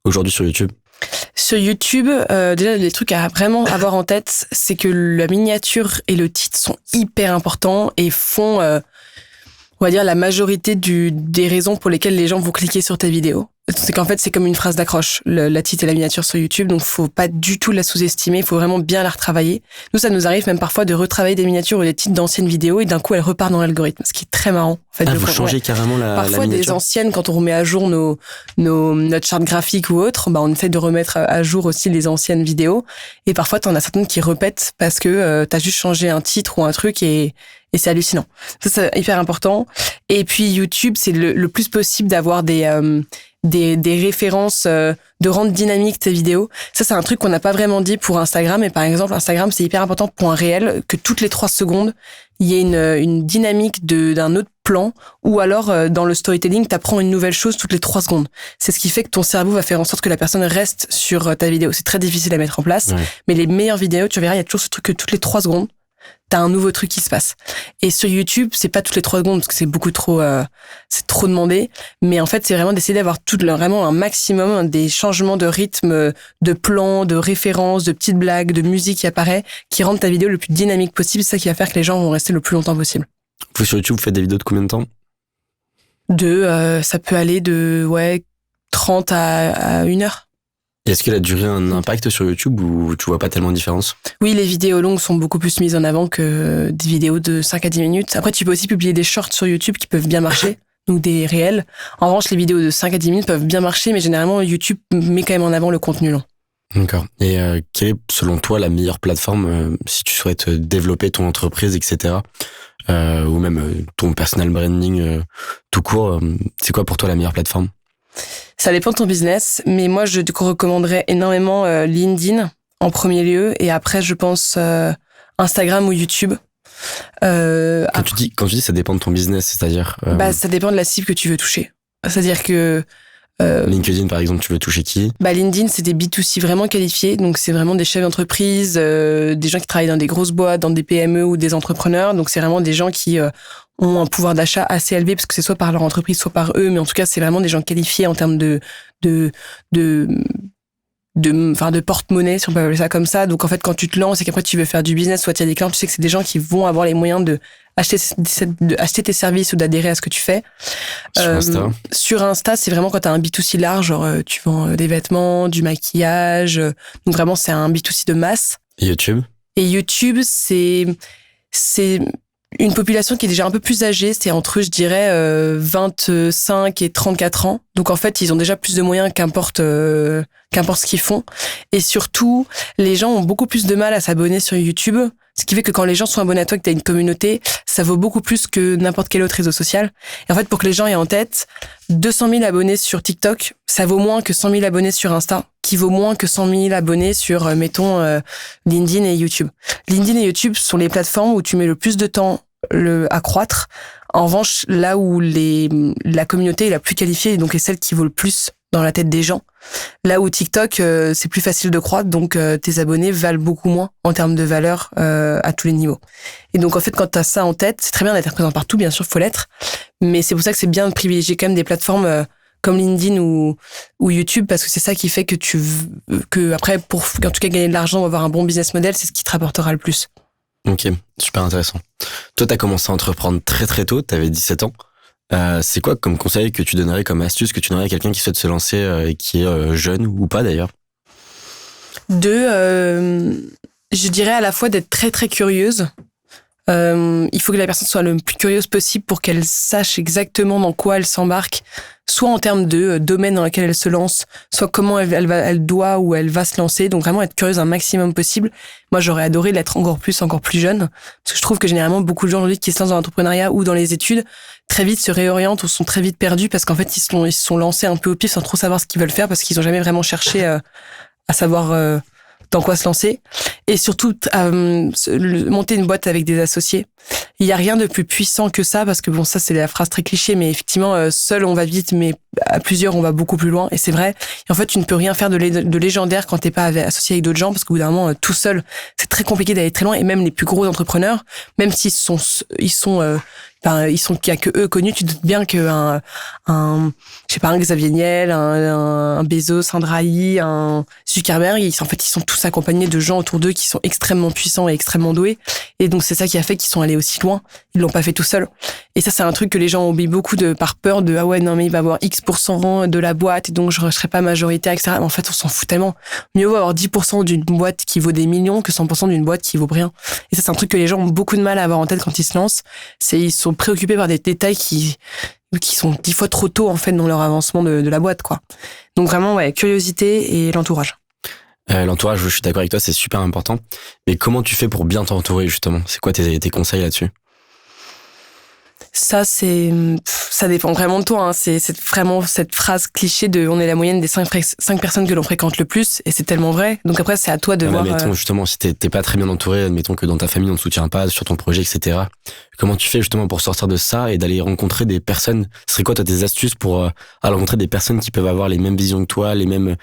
aujourd'hui sur YouTube ? Sur YouTube, déjà, les trucs à vraiment avoir en tête, c'est que la miniature et le titre sont hyper importants et font, on va dire, la majorité des raisons pour lesquelles les gens vont cliquer sur tes vidéos. c'est qu'en fait, c'est comme une phrase d'accroche, la titre et la miniature sur YouTube, donc faut pas du tout la sous-estimer, il faut vraiment bien la retravailler. Nous, ça nous arrive même parfois de retravailler des miniatures ou des titres d'anciennes vidéos et d'un coup, elles repartent dans l'algorithme, ce qui est très marrant. En fait, vous changez carrément la parfois, miniature. des anciennes, quand on remet à jour notre charte graphique ou autre, on essaie de remettre à jour aussi les anciennes vidéos. Et parfois, t'en as certaines qui répètent parce que t'as juste changé un titre ou un truc et c'est hallucinant. Ça, c'est hyper important. Et puis, YouTube, c'est le plus possible d'avoir des références, de rendre dynamique tes vidéos. Ça, c'est un truc qu'on n'a pas vraiment dit pour Instagram. Et par exemple, Instagram, c'est hyper important pour un réel que toutes les 3 secondes, il y ait une dynamique d'un autre plan, ou alors dans le storytelling, t'apprends une nouvelle chose toutes les 3 secondes. C'est ce qui fait que ton cerveau va faire en sorte que la personne reste sur ta vidéo. C'est très difficile à mettre en place, mais les meilleures vidéos, tu verras, il y a toujours ce truc que toutes les 3 secondes, t'as un nouveau truc qui se passe. Et sur YouTube, c'est pas toutes les 3 secondes parce que c'est beaucoup trop, c'est trop demandé. Mais en fait, c'est vraiment d'essayer d'avoir vraiment un maximum des changements de rythme, de plans, de références, de petites blagues, de musique qui apparaît, qui rendent ta vidéo le plus dynamique possible. C'est ça qui va faire que les gens vont rester le plus longtemps possible. Vous sur YouTube, vous faites des vidéos de combien de temps? Ça peut aller de 30 à 1 heure. Est-ce que la durée a un impact sur YouTube ou tu vois pas tellement de différence? Oui, les vidéos longues sont beaucoup plus mises en avant que des vidéos de 5 à 10 minutes. Après, tu peux aussi publier des shorts sur YouTube qui peuvent bien marcher, ou des réels. En revanche, les vidéos de 5 à 10 minutes peuvent bien marcher, mais généralement, YouTube met quand même en avant le contenu long. D'accord. Et quelle est, selon toi, la meilleure plateforme si tu souhaites développer ton entreprise, etc. Ou même ton personal branding tout court, c'est quoi pour toi la meilleure plateforme? Ça dépend de ton business, mais moi, je te recommanderais énormément LinkedIn en premier lieu, et après, je pense Instagram ou YouTube. Quand tu dis ça dépend de ton business, c'est-à-dire ça dépend de la cible que tu veux toucher. C'est-à-dire que LinkedIn, par exemple, tu veux toucher qui? LinkedIn, c'est des B2C vraiment qualifiés, donc c'est vraiment des chefs d'entreprise, des gens qui travaillent dans des grosses boîtes, dans des PME ou des entrepreneurs, donc c'est vraiment des gens qui ont un pouvoir d'achat assez élevé parce que c'est soit par leur entreprise, soit par eux, mais en tout cas, c'est vraiment des gens qualifiés en termes de porte-monnaie, si on peut appeler ça comme ça. Donc, en fait, quand tu te lances et qu'après tu veux faire du business, soit tu as des clients, tu sais que c'est des gens qui vont avoir les moyens d'acheter tes services ou d'adhérer à ce que tu fais. Sur Insta, c'est vraiment quand tu as un B2C large, genre tu vends des vêtements, du maquillage. Donc, vraiment, c'est un B2C de masse. Et YouTube? Et YouTube, c'est une population qui est déjà un peu plus âgée, c'est entre, je dirais, 25 et 34 ans. Donc, en fait, ils ont déjà plus de moyens qu'importe ce qu'ils font. Et surtout, les gens ont beaucoup plus de mal à s'abonner sur YouTube. Ce qui fait que quand les gens sont abonnés à toi, que tu as une communauté, ça vaut beaucoup plus que n'importe quel autre réseau social. Et en fait, pour que les gens aient en tête, 200 000 abonnés sur TikTok, ça vaut moins que 100 000 abonnés sur Insta, qui vaut moins que 100 000 abonnés sur, LinkedIn et YouTube. LinkedIn et YouTube sont les plateformes où tu mets le plus de temps à croître. En revanche, là où la communauté est la plus qualifiée, et donc est celle qui vaut le plus dans la tête des gens. Là où TikTok, c'est plus facile de croître, donc tes abonnés valent beaucoup moins en termes de valeur à tous les niveaux. Et donc en fait, quand tu as ça en tête, c'est très bien d'être présent partout, bien sûr, faut l'être, mais c'est pour ça que c'est bien de privilégier quand même des plateformes comme LinkedIn ou YouTube, parce que c'est ça qui fait que après, pour en tout cas gagner de l'argent ou avoir un bon business model, c'est ce qui te rapportera le plus. Ok, super intéressant. Toi, t'as commencé à entreprendre très très tôt, t'avais 17 ans. C'est quoi comme conseil que tu donnerais, comme astuce que tu donnerais à quelqu'un qui souhaite se lancer et qui est jeune ou pas d'ailleurs? Je dirais à la fois d'être très très curieuse. Il faut que la personne soit le plus curieuse possible pour qu'elle sache exactement dans quoi elle s'embarque, soit en termes de domaine dans lequel elle se lance, soit comment elle doit ou elle va se lancer. Donc vraiment être curieuse un maximum possible. Moi, j'aurais adoré l'être encore plus jeune, parce que je trouve que généralement beaucoup de gens aujourd'hui qui se lancent dans l'entrepreneuriat ou dans les études très vite se réorientent ou sont très vite perdus parce qu'en fait ils se sont lancés un peu au pif sans trop savoir ce qu'ils veulent faire parce qu'ils ont jamais vraiment cherché à savoir dans quoi se lancer. Et surtout, monter une boîte avec des associés. Il y a rien de plus puissant que ça, parce que bon, ça, c'est la phrase très cliché, mais effectivement, seul, on va vite, mais à plusieurs, on va beaucoup plus loin. Et c'est vrai. Et en fait, tu ne peux rien faire de légendaire quand t'es pas associé avec d'autres gens, parce qu'au bout d'un moment, tout seul, c'est très compliqué d'aller très loin. Et même les plus gros entrepreneurs, même s'ils sont enfin, il y a que eux connus, tu te doutes bien qu'un Xavier Niel, un Bezos, un Drahi, un Zuckerberg, ils sont tous accompagnés de gens autour d'eux qui sont extrêmement puissants et extrêmement doués. Et donc, c'est ça qui a fait qu'ils sont allés aussi loin. Ils l'ont pas fait tout seuls. Et ça, c'est un truc que les gens oublient beaucoup par peur de, ah ouais, non, mais il va avoir X% de la boîte et donc je serai pas majoritaire, etc. Mais en fait, on s'en fout tellement. Mieux vaut avoir 10% d'une boîte qui vaut des millions que 100% d'une boîte qui vaut rien. Et ça, c'est un truc que les gens ont beaucoup de mal à avoir en tête quand ils se lancent. Ils sont préoccupés par des détails qui sont 10 fois trop tôt, en fait, dans leur avancement de la boîte, quoi. Donc vraiment, ouais, curiosité et l'entourage. L'entourage, je suis d'accord avec toi, c'est super important. Mais comment tu fais pour bien t'entourer, justement? C'est quoi tes conseils là-dessus? Ça dépend vraiment de toi, hein. C'est vraiment cette phrase cliché de on est la moyenne des 5 personnes que l'on fréquente le plus, et c'est tellement vrai. Donc après, c'est à toi de voir. Admettons, justement, si t'es pas très bien entouré, admettons que dans ta famille on te soutient pas sur ton projet, etc. Comment tu fais justement pour sortir de ça et d'aller rencontrer des personnes? Ce serait quoi, toi, tes astuces pour aller rencontrer des personnes qui peuvent avoir les mêmes visions que toi, les mêmes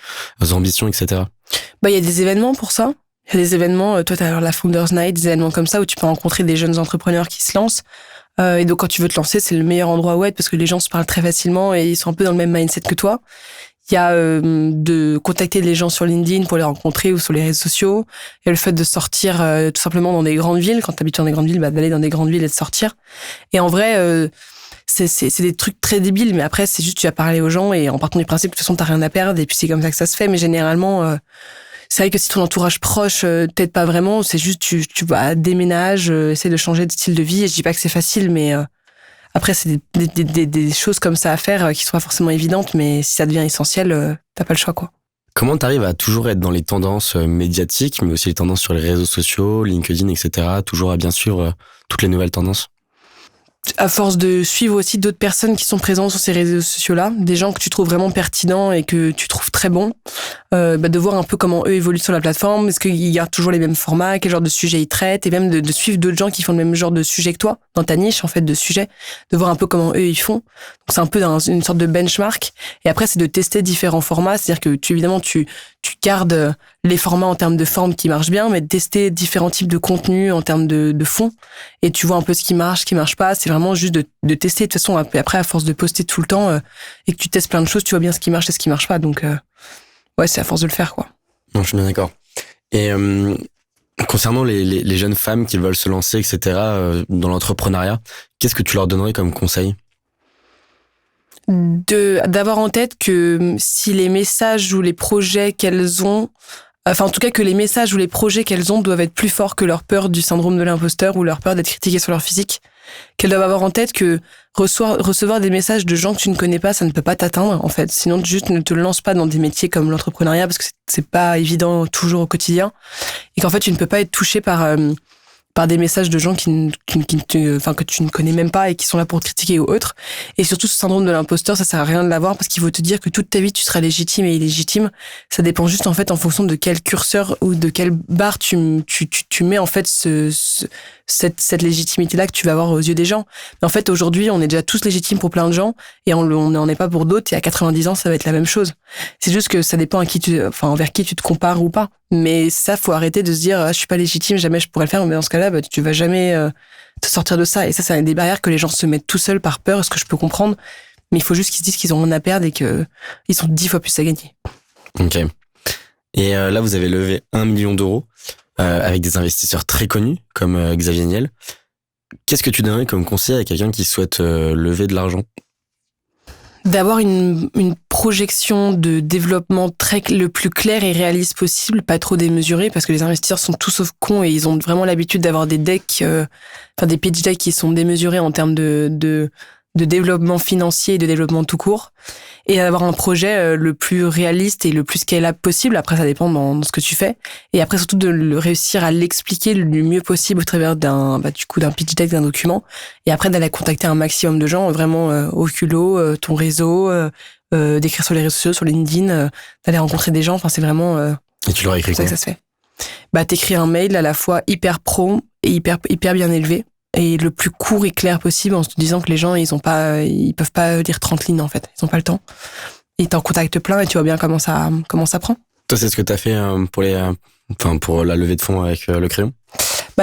ambitions, etc. Il y a des événements pour ça. Il y a des événements, toi t'as la Founders Night, des événements comme ça où tu peux rencontrer des jeunes entrepreneurs qui se lancent. Et donc quand tu veux te lancer, c'est le meilleur endroit où être parce que les gens se parlent très facilement et ils sont un peu dans le même mindset que toi. Il y a de contacter les gens sur LinkedIn pour les rencontrer ou sur les réseaux sociaux. Il y a le fait de sortir tout simplement dans des grandes villes. Quand t'habites dans des grandes villes, d'aller dans des grandes villes et de sortir. Et en vrai, c'est des trucs très débiles, mais après c'est juste tu vas parler aux gens et en partant du principe de toute façon t'as rien à perdre et puis c'est comme ça que ça se fait. Mais généralement c'est vrai que si ton entourage proche t'aide pas vraiment, c'est juste tu vas déménage, essaie de changer de style de vie. Et je dis pas que c'est facile, mais après c'est des choses comme ça à faire qui sont pas forcément évidentes, mais si ça devient essentiel, t'as pas le choix, quoi. Comment t'arrives à toujours être dans les tendances médiatiques, mais aussi les tendances sur les réseaux sociaux, LinkedIn, etc. Toujours à bien suivre toutes les nouvelles tendances? À force de suivre aussi d'autres personnes qui sont présentes sur ces réseaux sociaux-là, des gens que tu trouves vraiment pertinents et que tu trouves très bons, de voir un peu comment eux évoluent sur la plateforme, est-ce qu'ils gardent toujours les mêmes formats, quel genre de sujets ils traitent, et même de suivre d'autres gens qui font le même genre de sujet que toi, dans ta niche en fait de sujet, de voir un peu comment eux ils font. Donc c'est un peu une sorte de benchmark. Et après c'est de tester différents formats, c'est-à-dire que évidemment tu gardes les formats en termes de forme qui marchent bien, mais de tester différents types de contenus en termes de fond, et tu vois un peu ce qui marche pas. C'est vraiment juste de tester. De toute façon, après, à force de poster tout le temps et que tu testes plein de choses, tu vois bien ce qui marche et ce qui marche pas. Donc, ouais, c'est à force de le faire, quoi. Non, je suis bien d'accord. Et concernant les jeunes femmes qui veulent se lancer, etc., dans l'entrepreneuriat, qu'est-ce que tu leur donnerais comme conseil? D'avoir en tête que si les messages ou les projets qu'elles ont, enfin en tout cas que les messages ou les projets qu'elles ont doivent être plus forts que leur peur du syndrome de l'imposteur ou leur peur d'être critiquées sur leur physique, qu'elles doivent avoir en tête que recevoir des messages de gens que tu ne connais pas, ça ne peut pas t'atteindre en fait. Sinon juste ne te lance pas dans des métiers comme l'entrepreneuriat parce que c'est pas évident toujours au quotidien, et qu'en fait tu ne peux pas être touché par des messages de gens que tu ne connais même pas et qui sont là pour te critiquer ou autre. Et surtout, ce syndrome de l'imposteur, ça sert à rien de l'avoir parce qu'il faut te dire que toute ta vie, tu seras légitime et illégitime. Ça dépend juste, en fait, en fonction de quel curseur ou de quelle barre tu mets, en fait, cette légitimité-là que tu vas avoir aux yeux des gens. Mais en fait, aujourd'hui, on est déjà tous légitimes pour plein de gens et on n'en est pas pour d'autres. Et à 90 ans, ça va être la même chose. C'est juste que ça dépend envers qui tu te compares ou pas. Mais ça, faut arrêter de se dire, je suis pas légitime, jamais je pourrais le faire. Mais dans ce cas-là, tu vas jamais te sortir de ça. Et ça, c'est des barrières que les gens se mettent tout seuls par peur, ce que je peux comprendre. Mais il faut juste qu'ils se disent qu'ils ont rien à perdre et qu'ils sont 10 fois plus à gagner. Ok. Et là, vous avez levé 1 million d'euros avec des investisseurs très connus comme Xavier Niel. Qu'est-ce que tu donnerais comme conseil à quelqu'un qui souhaite lever de l'argent? D'avoir une projection de développement le plus clair et réaliste possible, pas trop démesuré, parce que les investisseurs sont tous sauf cons et ils ont vraiment l'habitude d'avoir des decks, des pitch decks qui sont démesurés en termes de développement financier et de développement tout court, et d'avoir un projet le plus réaliste et le plus scalable possible. Après, ça dépend dans ce que tu fais. Et après, surtout de réussir à l'expliquer le mieux possible au travers d'un pitch deck, d'un document. Et après, d'aller contacter un maximum de gens, vraiment au culot, ton réseau, d'écrire sur les réseaux sociaux, sur LinkedIn, d'aller rencontrer des gens. Enfin, c'est vraiment... Et tu leur écris quoi? C'est ça que ça se fait. T'écris un mail à la fois hyper pro et hyper bien élevé. Et le plus court et clair possible en se disant que les gens, ils peuvent pas lire 30 lignes, en fait. Ils ont pas le temps. Ils t'en contactent plein et tu vois bien comment ça prend. Toi, c'est ce que t'as fait pour la levée de fonds avec le crayon?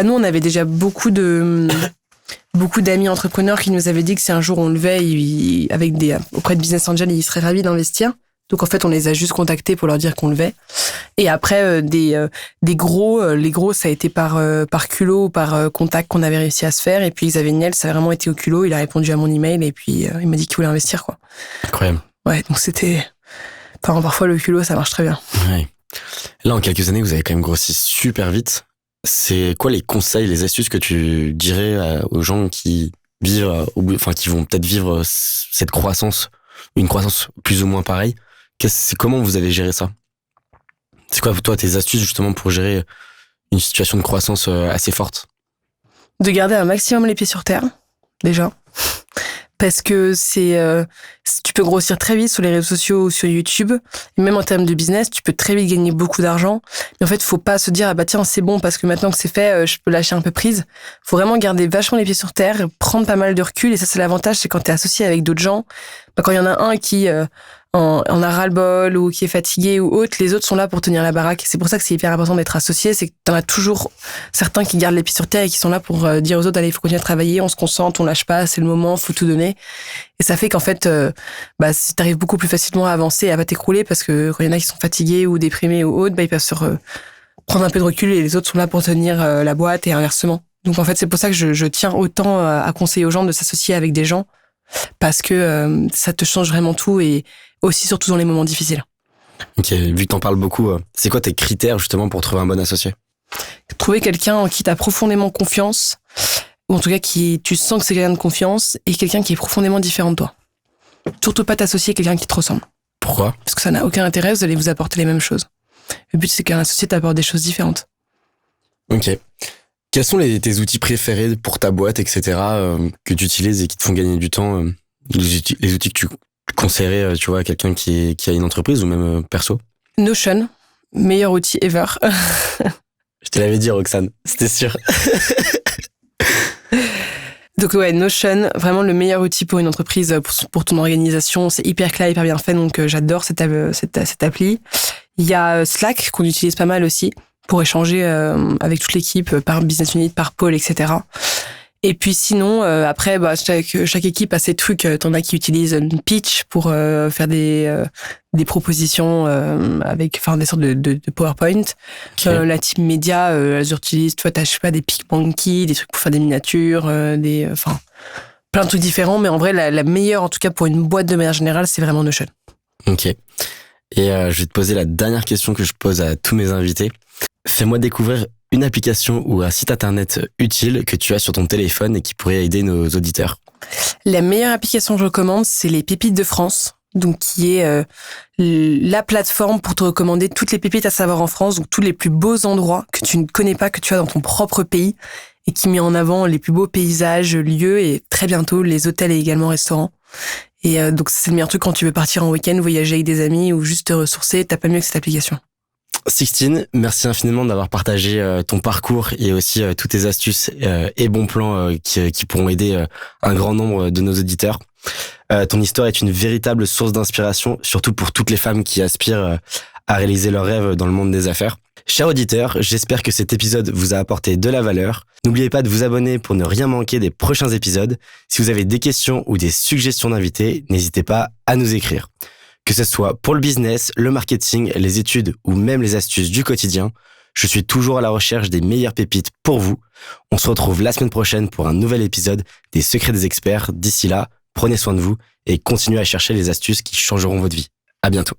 Nous, on avait déjà beaucoup de beaucoup d'amis entrepreneurs qui nous avaient dit que si un jour on levait auprès de Business Angel, ils seraient ravis d'investir. Donc en fait, on les a juste contactés pour leur dire qu'on levait. Et après, les gros, ça a été par culot ou par contact qu'on avait réussi à se faire. Et puis Xavier Niel, ça a vraiment été au culot. Il a répondu à mon email et puis il m'a dit qu'il voulait investir, quoi. Incroyable. Ouais, donc c'était... Enfin, parfois le culot, ça marche très bien. Ouais. Là, en quelques années, vous avez quand même grossi super vite. C'est quoi les conseils, les astuces que tu dirais aux gens qui vivent, qui vont peut-être vivre cette croissance, une croissance plus ou moins pareille? Comment vous allez gérer ça? C'est quoi, toi, tes astuces justement pour gérer une situation de croissance assez forte? De garder un maximum les pieds sur terre, déjà. Parce que tu peux grossir très vite sur les réseaux sociaux ou sur YouTube. Et même en termes de business, tu peux très vite gagner beaucoup d'argent. Mais en fait, faut pas se dire, ah bah tiens, c'est bon, parce que maintenant que c'est fait, je peux lâcher un peu prise. Faut vraiment garder vachement les pieds sur terre, prendre pas mal de recul. Et ça, c'est l'avantage, c'est quand t'es associé avec d'autres gens. Bah, quand il y en a un qui en a ras-le-bol ou qui est fatigué ou autre, les autres sont là pour tenir la baraque. C'est pour ça que c'est hyper important d'être associé, c'est que t'en as toujours certains qui gardent les pieds sur terre et qui sont là pour dire aux autres, allez, il faut continuer à travailler, on se concentre, on lâche pas, c'est le moment, faut tout donner. Et ça fait qu'en fait, si t'arrives beaucoup plus facilement à avancer et à pas t'écrouler, parce que quand il y en a qui sont fatigués ou déprimés ou autres, ils peuvent prendre un peu de recul et les autres sont là pour tenir la boîte et inversement. Donc en fait, c'est pour ça que je tiens autant à conseiller aux gens de s'associer avec des gens, parce que ça te change vraiment tout et aussi surtout dans les moments difficiles. Ok, vu que t'en parles beaucoup, c'est quoi tes critères justement pour trouver un bon associé? Trouver quelqu'un en qui t'as profondément confiance, ou en tout cas tu sens que c'est quelqu'un de confiance, et quelqu'un qui est profondément différent de toi. Surtout pas t'associer à quelqu'un qui te ressemble. Pourquoi? Parce que ça n'a aucun intérêt, vous allez vous apporter les mêmes choses. Le but, c'est qu'un associé t'apporte des choses différentes. Ok. Quels sont tes outils préférés pour ta boîte, etc., que tu utilises et qui te font gagner du temps? Les outils que tu conseillerais, tu vois, à quelqu'un qui a une entreprise ou même perso? Notion, meilleur outil ever. Je te l'avais dit, Roxane, c'était sûr. Donc ouais, Notion, vraiment le meilleur outil pour une entreprise, pour ton organisation. C'est hyper clair, hyper bien fait, donc j'adore cette appli. Il y a Slack qu'on utilise pas mal aussi pour échanger avec toute l'équipe, par business unit, par pôle, etc. Et puis sinon, après, chaque équipe a ses trucs. T'en as qui utilisent une pitch pour faire des propositions avec, des sortes de PowerPoint. Okay. La team média, elles utilisent, toi, t'as, je sais pas, des PicMonkey, des trucs pour faire des miniatures, plein de trucs différents. Mais en vrai, la meilleure, en tout cas pour une boîte de manière générale, c'est vraiment Notion. Ok. Et je vais te poser la dernière question que je pose à tous mes invités. Fais-moi découvrir une application ou un site internet utile que tu as sur ton téléphone et qui pourrait aider nos auditeurs. La meilleure application que je recommande, c'est les Pépites de France, donc qui est la plateforme pour te recommander toutes les pépites à savoir en France, donc tous les plus beaux endroits que tu ne connais pas, que tu as dans ton propre pays, et qui met en avant les plus beaux paysages, lieux, et très bientôt les hôtels et également restaurants. Et donc c'est le meilleur truc quand tu veux partir en week-end, voyager avec des amis ou juste te ressourcer, t'as pas mieux que cette application. Sixtine, merci infiniment d'avoir partagé ton parcours et aussi toutes tes astuces et bons plans qui pourront aider un grand nombre de nos auditeurs. Ton histoire est une véritable source d'inspiration, surtout pour toutes les femmes qui aspirent à réaliser leurs rêves dans le monde des affaires. Chers auditeurs, j'espère que cet épisode vous a apporté de la valeur. N'oubliez pas de vous abonner pour ne rien manquer des prochains épisodes. Si vous avez des questions ou des suggestions d'invités, n'hésitez pas à nous écrire. Que ce soit pour le business, le marketing, les études ou même les astuces du quotidien, je suis toujours à la recherche des meilleures pépites pour vous. On se retrouve la semaine prochaine pour un nouvel épisode des Secrets des Experts. D'ici là, prenez soin de vous et continuez à chercher les astuces qui changeront votre vie. À bientôt.